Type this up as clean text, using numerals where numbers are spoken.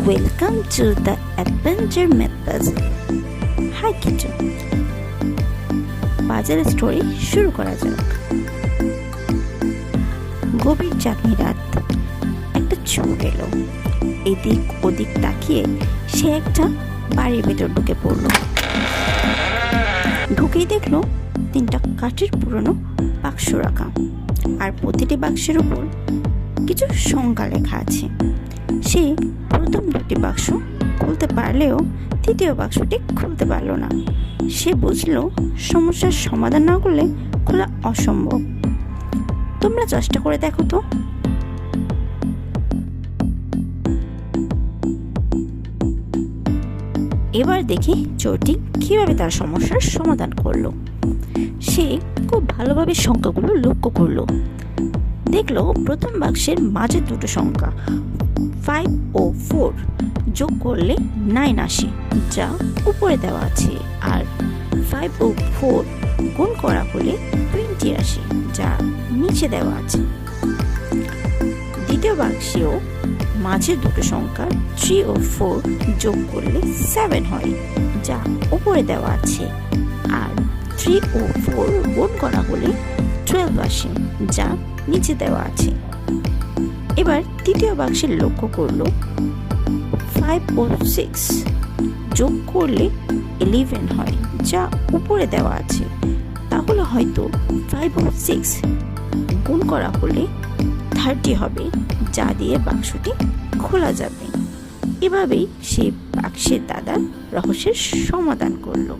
Welcome to the Adventure Myth Puzzle. Hi Kitu, puzzle story শুরু করা যাক। গভীর চাঁদনি রাত, একটা চোর এলো। এদিক ওদিক তাকিয়ে সে একটা বাড়ির ভেতর ঢুকে পড়লো। ঢুকেই দেখলো 3টা কাঠের পুরনো বাক্স রাখা, আর প্রতিটি বাক্সের উপর কিছু সংখ্যা লেখা আছে। সে প্রথম 2টি বাক্স খুলতে পারলেও তৃতীয় বাক্সটি খুলতে পারল না। সে বুঝলো সমস্যার সমাধান না করলে খোলা অসম্ভব। তোমরা চেষ্টা করে দেখো তো। এবার দেখি চোরটি কিভাবে তার সমস্যার সমাধান করলো। সে খুব ভালোভাবে সংখ্যাগুলো লক্ষ্য করলো। দেখলো প্রথম বাক্সের মাঝে 2টো সংখ্যা 5 ও 4 যোগ করলে 9 আসে, যা উপরে দেওয়া আছে। আর 5 ও 4 গুণ করা হলে 20 আসে, যা নিচে দেওয়া আছে। দ্বিতীয় বাক্সেও মাঝে 2টো সংখ্যা 3 ও 4 যোগ করলে 7 হয়, যা উপরে দেওয়া আছে। আর 3 ও 4 গুণ করা হলে 12 আসে, যা নিচে দেওয়া আছে। এবার তৃতীয় বাক্সে লক্ষ্য করলো 5 ও 6 যোগ করলে 11 হয়, যা উপরে দেওয়া আছে। তাহলে হয়তো 5 ও 6 গুণ করা হলে 30 হবে, যা দিয়ে বাক্সটি খোলা যাবে। এভাবেই সে বাক্সের দাদার রহস্যের সমাধান করলো।